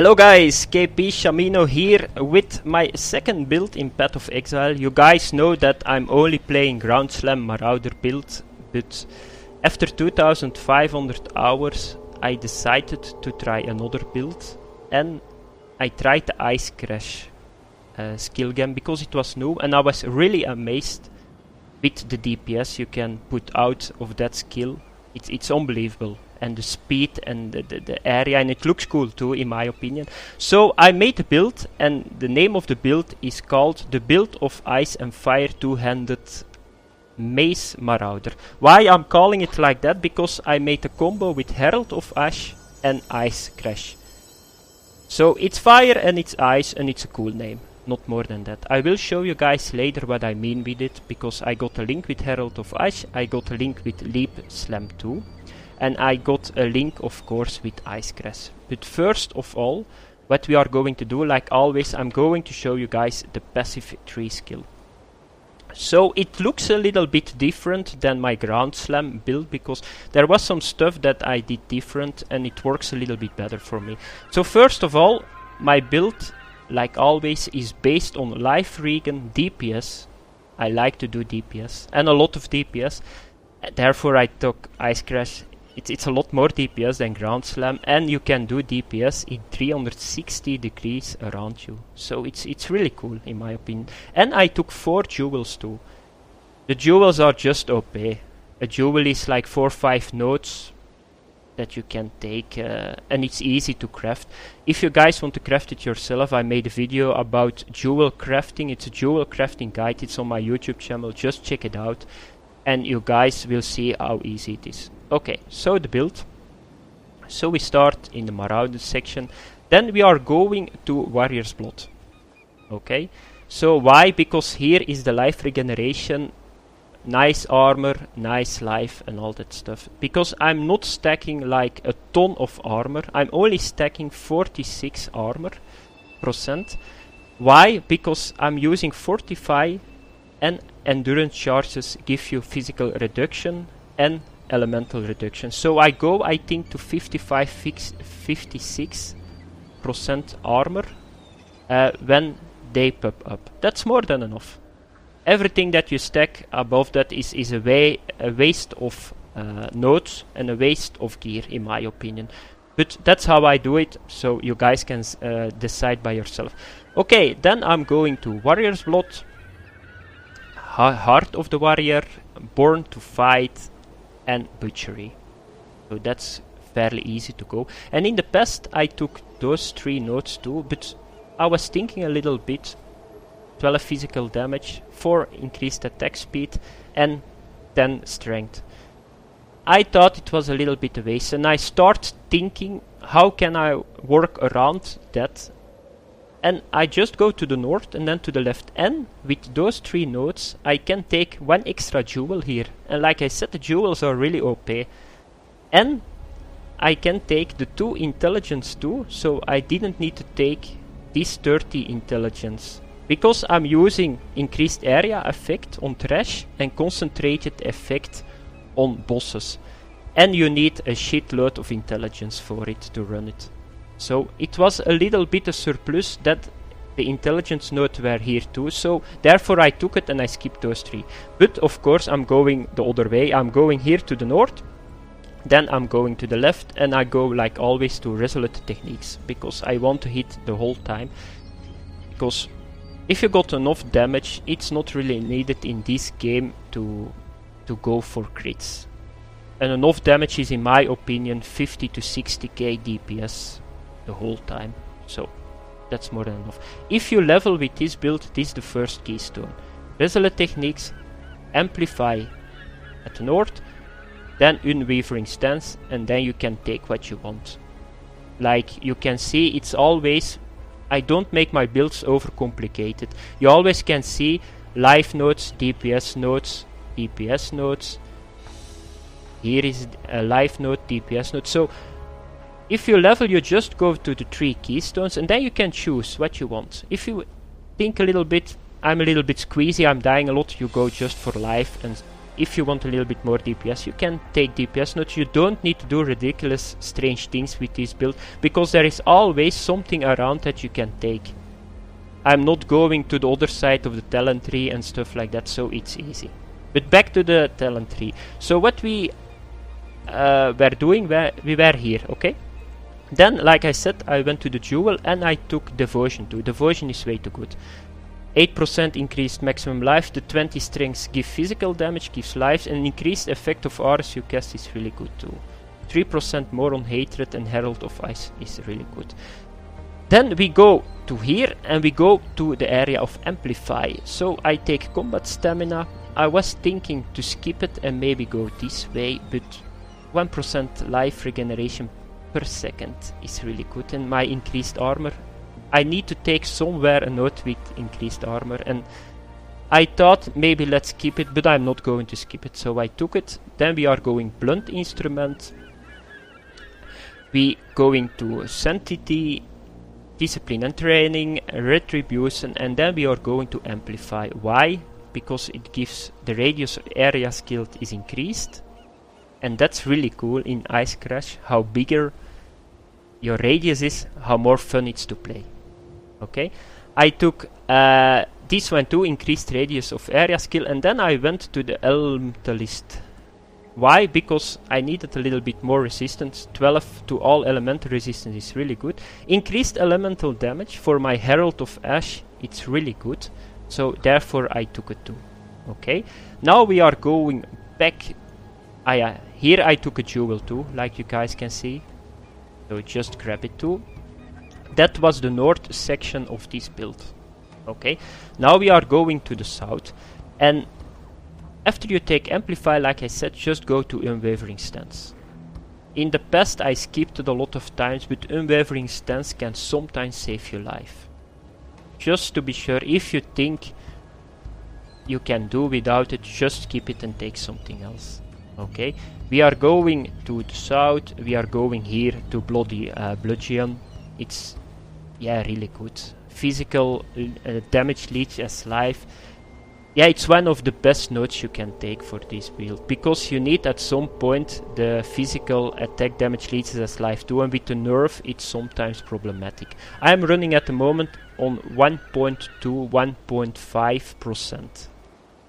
Hello guys, KpShamino here with my second build in Path of Exile. You guys know that I'm only playing Ground Slam Marauder build, but after 2500 hours I decided to try another build and I tried the Ice Crash skill game because it was new and I was really amazed with the DPS you can put out of that skill. It's unbelievable. And the speed and the area, and it looks cool too in my opinion. So I made a build and the name of the build is called the Build of Ice and Fire Two-Handed Mace Marauder. Why I'm calling it like that? Because I made a combo with Herald of Ash and Ice Crash. So it's fire and it's ice and it's a cool name. Not more than that. I will show you guys later what I mean with it, because I got a link with Herald of Ash, I got a link with Leap Slam 2. And I got a link, of course, with Ice Crash. But first of all, what we are going to do, like always, I'm going to show you guys the passive tree skill. So it looks a little bit different than my Ground Slam build, because there was some stuff that I did different and it works a little bit better for me. So first of all, my build, like always, is based on life regen DPS. I like to do DPS and a lot of DPS. Therefore I took Ice Crash. It's a lot more DPS than Ground Slam, and you can do DPS in 360 degrees around you. So it's really cool in my opinion. And I took 4 jewels too. The jewels are just OP. A jewel is like 4 or 5 nodes that you can take, and it's easy to craft. If you guys want to craft it yourself, I made a video about jewel crafting. It's a jewel crafting guide. It's on my YouTube channel. Just check it out and you guys will see how easy it is. Okay, so the build. So we start in the Marauder section. Then we are going to Warrior's Blood. Okay, so why? Because here is the life regeneration, nice armor, nice life and all that stuff. Because I'm not stacking like a ton of armor. I'm only stacking 46 armor %. Why? Because I'm using Fortify and endurance charges give you physical reduction and elemental reduction. So I go, I think, to 56% armor when they pop up. That's more than enough. Everything that you stack above that is a waste of nodes and a waste of gear, in my opinion. But that's how I do it, so you guys can decide by yourself. Okay, then I'm going to Warrior's Blood, Heart of the Warrior, Born to Fight, and Butchery. So that's fairly easy to go. And in the past I took those 3 nodes too, but I was thinking a little bit. 12 physical damage, 4 increased attack speed, and 10 strength. I thought it was a little bit a waste, and I start thinking, how can I work around that? And I just go to the north and then to the left, and with those 3 nodes I can take 1 extra jewel here. And like I said, the jewels are really OP. And I can take the 2 intelligence too, so I didn't need to take this 30 intelligence. Because I'm using increased area effect on trash and concentrated effect on bosses. And you need a shitload of intelligence for it to run it. So it was a little bit a surplus that the intelligence nodes were here too, so therefore I took it and I skipped those 3. But of course I'm going the other way. I'm going here to the north, then I'm going to the left, and I go like always to resolute techniques, because I want to hit the whole time. Because if you got enough damage, it's not really needed in this game to go for crits. And enough damage is, in my opinion, 50 to 60k DPS. The whole time, so that's more than enough. If you level with this build, this is the first keystone. Resolute techniques, amplify at the north, then unwavering stance, and then you can take what you want. Like you can see, it's always, I don't make my builds overcomplicated. You always can see life nodes, DPS nodes, DPS nodes. Here is a life node, DPS node. So if you level, you just go to the 3 keystones and then you can choose what you want. If you think a little bit, I'm a little bit squeezy, I'm dying a lot, you go just for life, and if you want a little bit more DPS, you can take DPS nodes. You don't need to do ridiculous strange things with this build, because there is always something around that you can take. I'm not going to the other side of the talent tree and stuff like that, so it's easy. But back to the talent tree. So what we were doing, we were here, okay? Then, like I said, I went to the jewel and I took devotion too. Devotion is way too good. 8% increased maximum life, the 20 strength give physical damage, gives lives, and increased effect of auras you cast is really good too. 3% more on hatred and Herald of Ice is really good. Then we go to here and we go to the area of amplify. So I take combat stamina. I was thinking to skip it and maybe go this way, but 1% life regeneration per second is really good, and my increased armor, I need to take somewhere a node with increased armor, and I thought maybe let's keep it, but I'm not going to skip it, so I took it. Then we are going blunt instrument, we going to sanctity, discipline and training, retribution, and then we are going to amplify. Why? Because it gives the radius area skilled is increased, and that's really cool in Ice Crash. How bigger your radius is, how more fun it's to play. Okay, I took this one too, increased radius of area skill, and then I went to the elementalist. Why? Because I needed a little bit more resistance. 12 to all elemental resistance is really good. Increased elemental damage for my Herald of Ash, it's really good. So therefore I took it too. Okay, now we are going back. Here I took a jewel too, like you guys can see. So just grab it too. That was the north section of this build. Okay, now we are going to the south, and after you take amplify, like I said, just go to unwavering stance. In the past I skipped it a lot of times, but unwavering stance can sometimes save your life. Just to be sure, if you think you can do without it, just skip it and take something else. Okay, we are going to the south, we are going here to bloody bludgeon. It's really good. Physical damage leech as life. Yeah, it's one of the best nodes you can take for this build, because you need at some point the physical attack damage leeches as life too, and with the nerf it's sometimes problematic. I am running at the moment on 1.2, 1.5%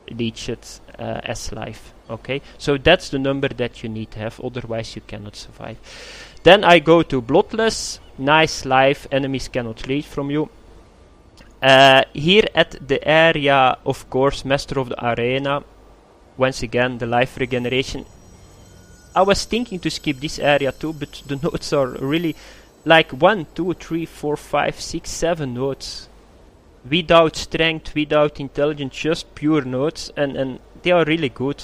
leeched as life. Okay, so that's the number that you need to have, otherwise you cannot survive. Then I go to bloodless, nice life, enemies cannot leech from you. Here at the area, of course, Master of the Arena, once again the life regeneration. I was thinking to skip this area too, but the nodes are really like 1, 2, 3, 4, 5, 6, 7 nodes. Without strength, without intelligence, just pure nodes, and they are really good.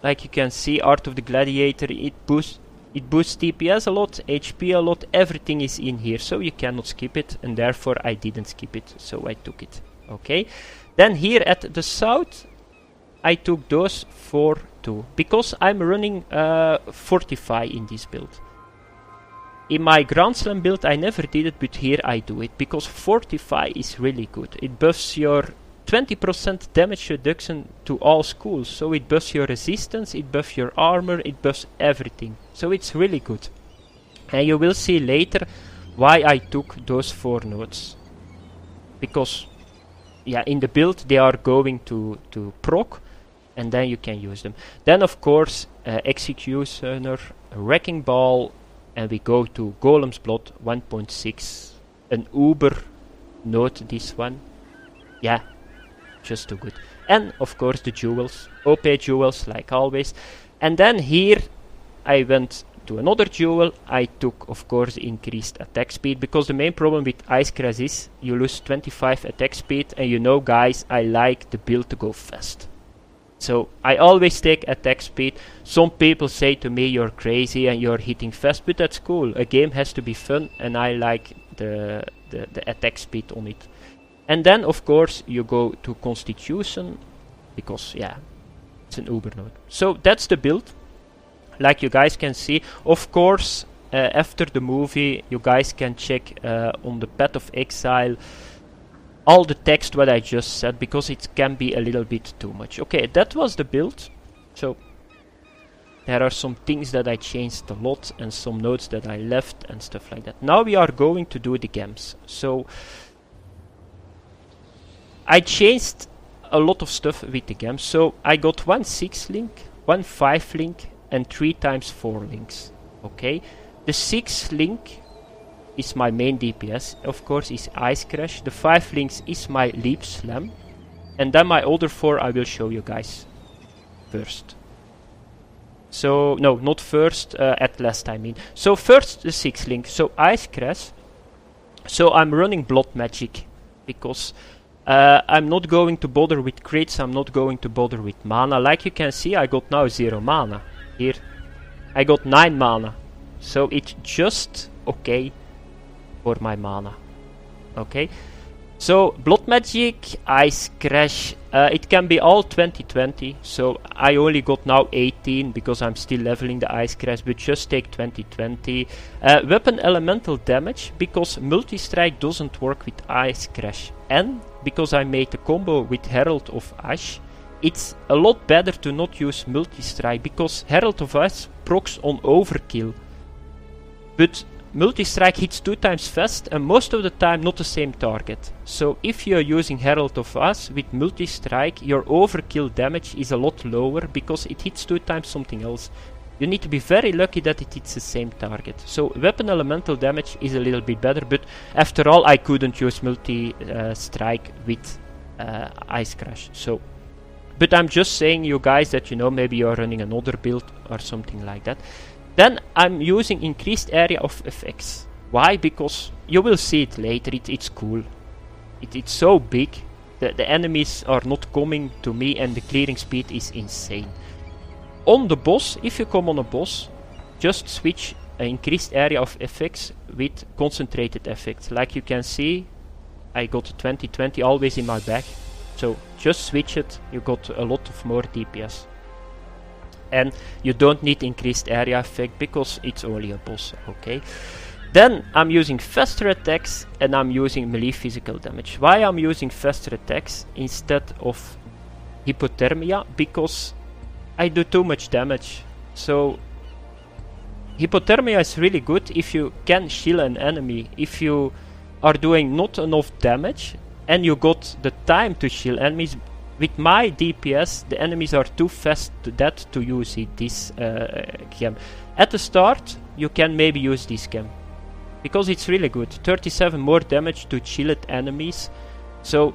Like you can see, Art of the Gladiator, it boosts DPS a lot, HP a lot, everything is in here, so you cannot skip it, and therefore I didn't skip it, so I took it. Okay, then here at the south, I took those 4 too, because I'm running Fortify in this build. In my Grand Slam build I never did it, but here I do it, because Fortify is really good. It buffs your 20% damage reduction to all schools, so it buffs your resistance, it buffs your armor, it buffs everything, so it's really good. And you will see later why I took those 4 nodes, because in the build they are going to proc, and then you can use them. Then of course Executioner, Wrecking Ball, and we go to Golem's Blood 1.6, an uber node, this one. Yeah, just too good. And of course the jewels, OP jewels like always. And then here I went to another jewel. I took of course increased attack speed, because the main problem with Ice Crash is you lose 25 attack speed, and you know guys, I like the build to go fast. So I always take attack speed. Some people say to me, you're crazy and you're hitting fast, but that's cool. A game has to be fun, and I like the attack speed on it. And then of course you go to Constitution, because it's an uber node. So that's the build, like you guys can see. Of course after the movie you guys can check on the Path of Exile all the text what I just said, because it can be a little bit too much. Okay, that was the build. So there are some things that I changed a lot and some nodes that I left and stuff like that. Now we are going to do the gems. So I changed a lot of stuff with the gems. So I got 1 6 link, 1 5 link and 3 times 4 links. Okay, the 6 link is my main DPS, of course, is Ice Crash. The 5 links is my Leap Slam. And then my other 4 I will show you guys first. So, no, not first, at last I mean. So first the 6 link, so Ice Crash. So I'm running Blood Magic, because I'm not going to bother with crits, I'm not going to bother with mana. Like you can see, I got now 0 mana. Here, I got 9 mana. So it's just okay for my mana. Okay. So Blood Magic, Ice Crash, it can be all 2020. So I only got now 18 because I'm still leveling the Ice Crash, but just take 2020. Weapon Elemental Damage, because Multi-Strike doesn't work with Ice Crash. And because I made a combo with Herald of Ash, it's a lot better to not use Multi-Strike, because Herald of Ash procs on Overkill. But Multi-Strike hits 2 times fast and most of the time not the same target. So if you are using Herald of Ash with Multi-Strike, your overkill damage is a lot lower because it hits 2 times something else. You need to be very lucky that it hits the same target. So weapon elemental damage is a little bit better, but after all I couldn't use Multi-Strike with Ice Crash. So, but I'm just saying you guys that, you know, maybe you're running another build or something like that. Then I'm using increased area of effects. Why? Because you will see it later, it's cool. It's so big, the enemies are not coming to me and the clearing speed is insane. On the boss, if you come on a boss, just switch increased area of effects with concentrated effects. Like you can see, I got 2020 always in my bag. So just switch it, you got a lot of more DPS. And you don't need increased area effect because it's only a boss, okay? Then I'm using faster attacks and I'm using melee physical damage. Why I'm using faster attacks instead of hypothermia? Because I do too much damage. So hypothermia is really good if you can shield an enemy. If you are doing not enough damage and you got the time to shield enemies. With my DPS, the enemies are too fast to use this gem. At the start, you can maybe use this gem, because it's really good. 37 more damage to shielded enemies, so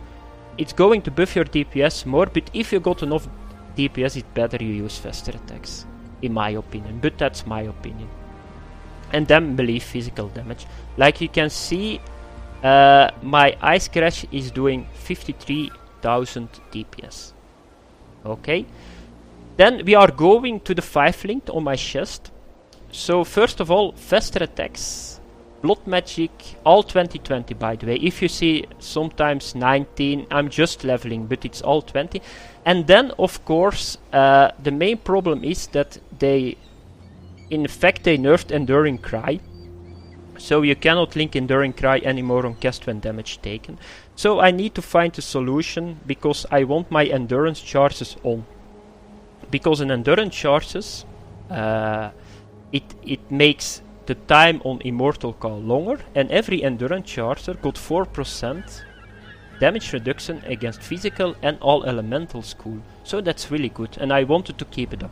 it's going to buff your DPS more, but if you got enough DPS, it's better you use faster attacks, in my opinion, but that's my opinion. And then melee physical damage. Like you can see, my Ice Crash is doing 53,000 DPS. Okay, then we are going to the 5 linked on my chest. So first of all, faster attacks, Blood Magic, all 2020 by the way. If you see sometimes 19, I'm just leveling, but it's all 20. And then of course the main problem is that they nerfed Enduring Cry. So you cannot link Enduring Cry anymore on cast when damage taken. So I need to find a solution, because I want my endurance charges on. Because in endurance charges, it makes the time on Immortal Call longer, and every endurance charger got 4% damage reduction against physical and all elementals. Cool. So that's really good, and I wanted to keep it up.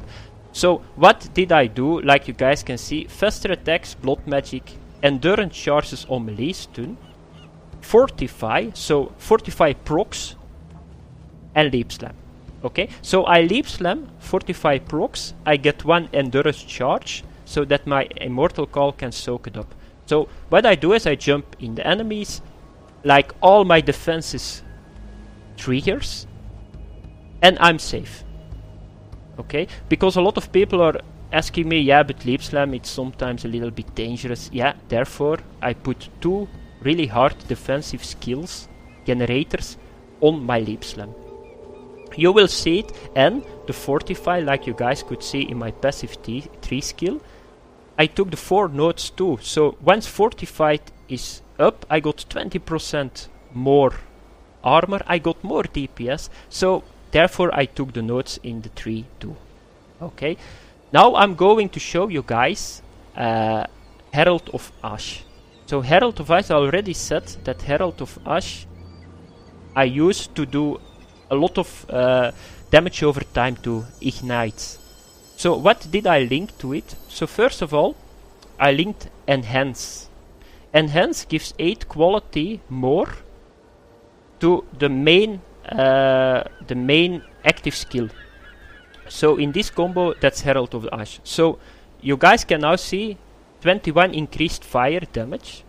So what did I do? Like you guys can see, faster attacks, Blood Magic, endurance charges on melee stun, Fortify, so Fortify procs, and Leap Slam. Okay, so I Leap Slam, Fortify procs, I get 1 endurance charge, so that my Immortal Call can soak it up. So what I do is I jump in the enemies, like all my defenses triggers, and I'm safe. Okay, because a lot of people are asking me, yeah, but Leap Slam, it's sometimes a little bit dangerous. Yeah, therefore I put 2 really hard defensive skills, generators, on my Leap Slam. You will see it, and the Fortify, like you guys could see in my passive 3 skill, I took the 4 nodes too. So once Fortified is up, I got 20% more armor, I got more DPS, so therefore I took the nodes in the 3 too. Okay, now I'm going to show you guys Herald of Ash. So Herald of Ash, I already said that Herald of Ash I use to do a lot of damage over time to Ignite. So what did I link to it? So first of all, I linked Enhance. Enhance gives 8 quality more to the main active skill. So in this combo, that's Herald of the Ash. So you guys can now see 21 increased fire damage.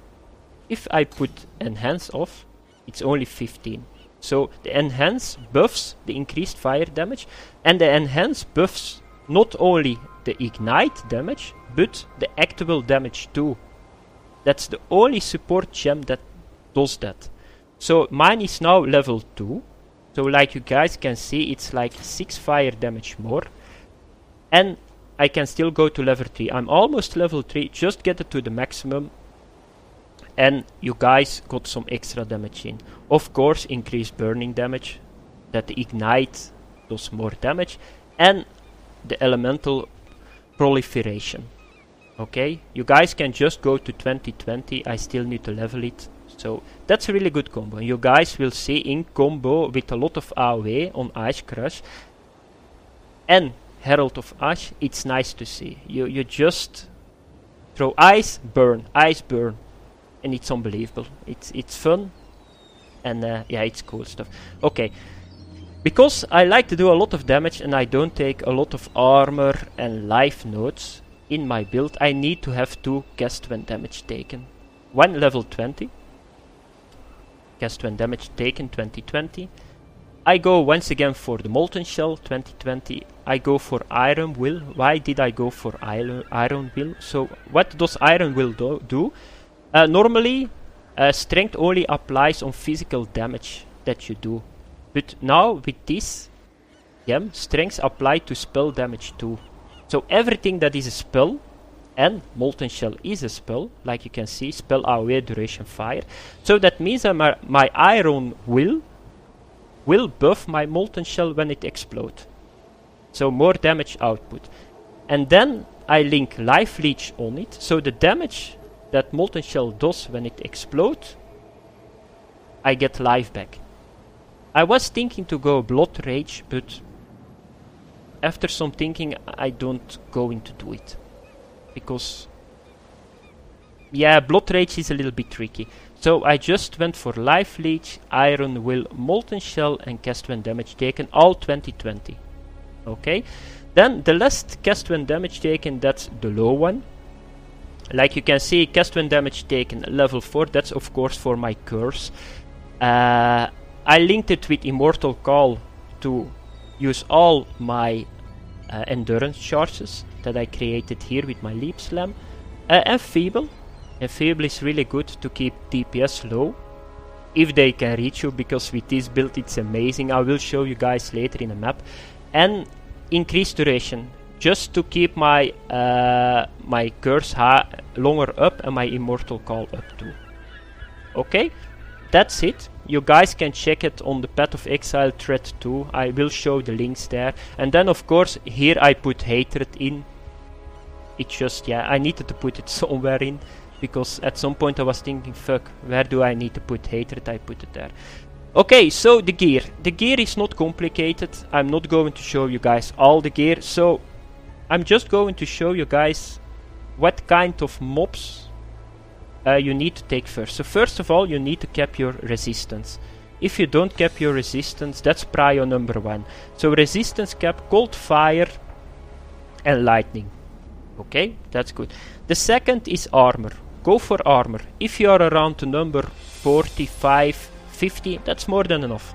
If I put Enhance off, it's only 15. So the Enhance buffs the increased fire damage, and the Enhance buffs not only the Ignite damage, but the actual damage too. That's the only support gem that does that. So mine is now level 2. So like you guys can see, it's like 6 fire damage more. And I can still go to level 3. I'm almost level 3, just get it to the maximum. And you guys got some extra damage in. Of course, increased burning damage, that the Ignite does more damage. And the elemental proliferation. Okay, you guys can just go to 2020, I still need to level it. So that's a really good combo. You guys will see in combo with a lot of AoE on Ice Crush and Herald of Ash, it's nice to see. You just throw ice, burn, and it's unbelievable. It's fun, and yeah, it's cool stuff. Okay, because I like to do a lot of damage and I don't take a lot of armor and life nodes in my build, I need to have 2 cast when damage taken. One level 20. Cast when damage taken 2020. I go once again for the Molten Shell 2020. I go for Iron Will. Why did I go for Iron Will? So what does Iron Will do? Normally strength only applies on physical damage that you do. But now with this gem, strength apply to spell damage too. So everything that is a spell, and Molten Shell is a spell, like you can see, spell AoE duration fire. So that means that my Iron Will buff my Molten Shell when it explodes. So more damage output. And then I link Life Leech on it, so the damage that Molten Shell does when it explodes, I get life back. I was thinking to go Blood Rage, but after some thinking, I don't going to do it. Because, yeah, Blood Rage is a little bit tricky. So I just went for Life Leech, Iron Will, Molten Shell, and cast when damage taken, all 2020. Okay, then the last cast when damage taken, that's the low one. Like you can see, cast when damage taken, level 4, that's of course for my curse. I linked it with Immortal Call to use all my endurance charges that I created here with my Leap Slam. And Feeble. And Feeble is really good to keep DPS low, if they can reach you, because with this build it's amazing. I will show you guys later in a map. And increase duration, just to keep my my curse longer up and my Immortal Call up too. Okay, that's it. You guys can check it on the Path of Exile thread too. I will show the links there. And then of course here I put Hatred in. It's just, yeah, I needed to put it somewhere in, because at some point I was thinking, fuck, where do I need to put Hatred? I put it there. Okay, so the gear. The gear is not complicated. I'm not going to show you guys all the gear. So I'm just going to show you guys what kind of mobs you need to take first. So first of all, you need to cap your resistance. If you don't cap your resistance, that's prio number 1. So resistance cap, cold fire and lightning. Okay, that's good. The second is armor. Go for armor. If you are around the number 45, 50, that's more than enough.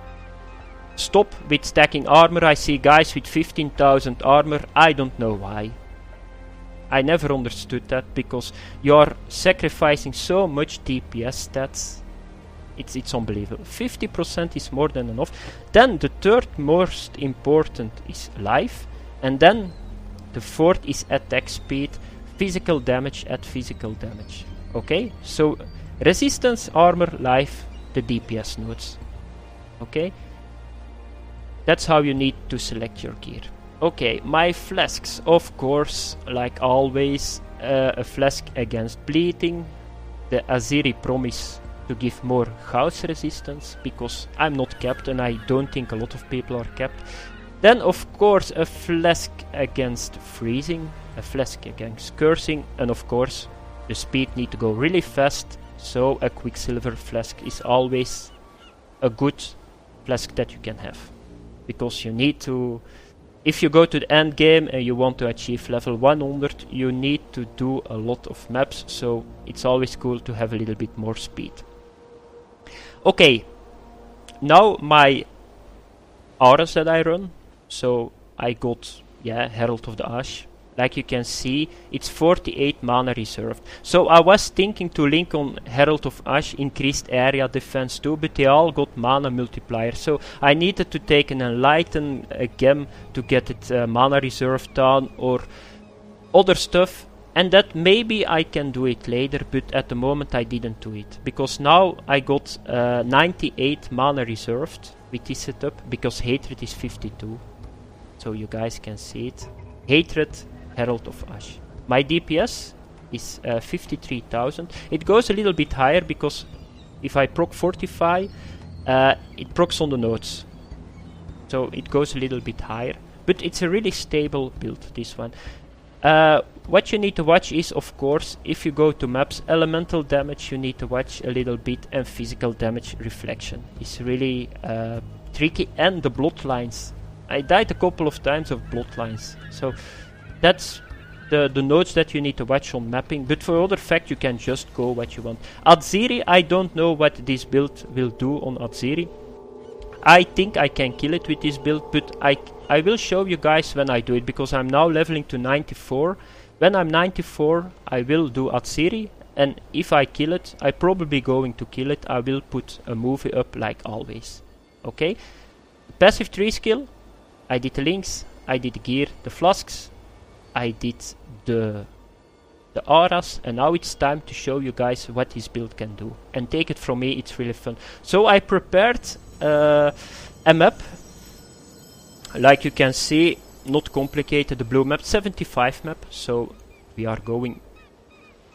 Stop with stacking armor. I see guys with 15,000 armor. I don't know why. I never understood that, because you're sacrificing so much DPS stats. It's unbelievable. 50% is more than enough. Then the third most important is life. And then the fourth is attack speed. Physical damage at physical damage. Okay, so resistance, armor, life, the DPS nodes. Okay, that's how you need to select your gear. Okay, my flasks, of course, like always, a flask against bleeding, the Aziri promise to give more house resistance, because I'm not capped and I don't think a lot of people are capped. Then of course a flask against freezing, a flask against cursing, and of course the speed need to go really fast, so a Quicksilver flask is always a good flask that you can have. Because you need to, if you go to the end game and you want to achieve level 100, you need to do a lot of maps, so it's always cool to have a little bit more speed. Okay, now my auras that I run, so I got, yeah, Herald of the Ash. Like you can see, it's 48 mana reserved. So I was thinking to link on Herald of Ash, increased area defense too, but they all got mana multiplier. So I needed to take an Enlighten gem to get it mana reserve down or other stuff. And that maybe I can do it later, but at the moment I didn't do it. Because now I got 98 mana reserved with this setup, because Hatred is 52. So you guys can see it. Hatred, Herald of Ash. My DPS is 53,000. It goes a little bit higher because if I proc Fortify, it procs on the nodes. So it goes a little bit higher. But it's a really stable build, this one. What you need to watch is, of course, if you go to maps, elemental damage you need to watch a little bit, and physical damage reflection is really tricky, and the bloodlines. I died a couple of times of bloodlines, so that's the nodes that you need to watch on mapping, but for other fact you can just go what you want. Aziri, I don't know what this build will do on Aziri. I think I can kill it with this build, but I will show you guys when I do it, because I'm now leveling to 94. When I'm 94 I will do Aziri, and if I kill it, I'm probably going to kill it, I will put a movie up like always. Okay? Passive 3 skill, I did the links, I did the gear, the flasks, I did the auras, and now it's time to show you guys what this build can do. And take it from me, it's really fun. So I prepared a map, like you can see, not complicated, the blue map, 75 map, so we are going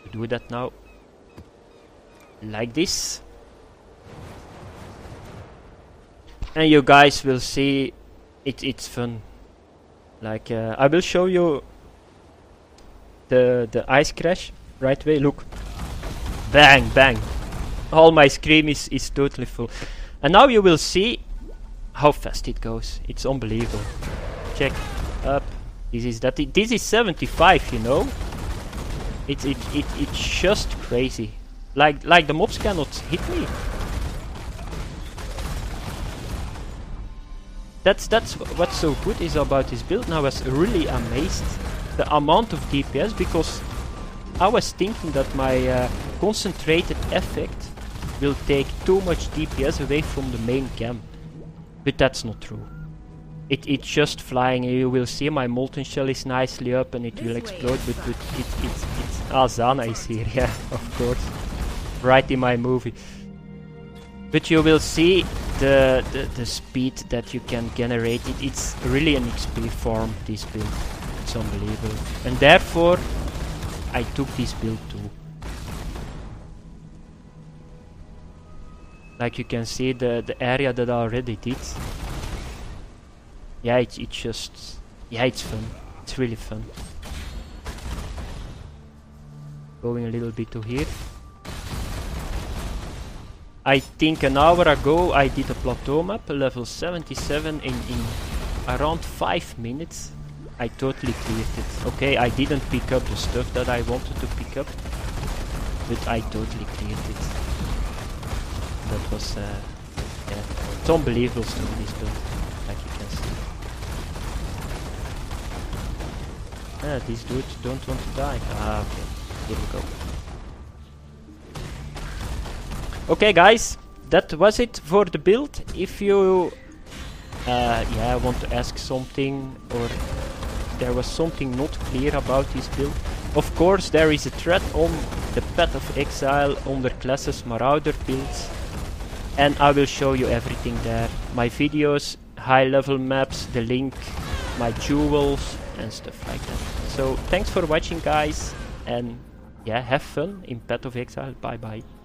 to do that now, like this. And you guys will see, it's fun. Like, I will show you the ice crash right away. Look, bang bang, all my screen is totally full. And now you will see how fast it goes. It's unbelievable. Check up, this is that, this is 75, you know. It's just crazy. Like the mobs cannot hit me. That's what's so good is about this build. Now I was really amazed the amount of DPS, because I was thinking that my concentrated effect will take too much DPS away from the main camp, but that's not true. It's just flying, and you will see my molten shell is nicely up and it will explode, but it's Zana is here, yeah, of course, right in my movie. But you will see the speed that you can generate. It's really an XP farm, this build. It's unbelievable. And therefore, I took this build too. Like you can see the area that I already did. Yeah, it's just... yeah, it's fun. It's really fun. Going a little bit to here. I think an hour ago I did a plateau map, level 77 in around 5 minutes. I totally cleared it. Okay, I didn't pick up the stuff that I wanted to pick up, but I totally cleared it. That was, yeah, it's unbelievable stuff, this build, like you can see. Ah, these dudes don't want to die. Ah, okay, here we go. Okay guys, that was it for the build. If you yeah, want to ask something, or there was something not clear about this build, of course there is a thread on the Path of Exile under classes Marauder builds, and I will show you everything there. My videos, high level maps, the link, my jewels and stuff like that. So thanks for watching, guys, and yeah, have fun in Path of Exile. Bye bye.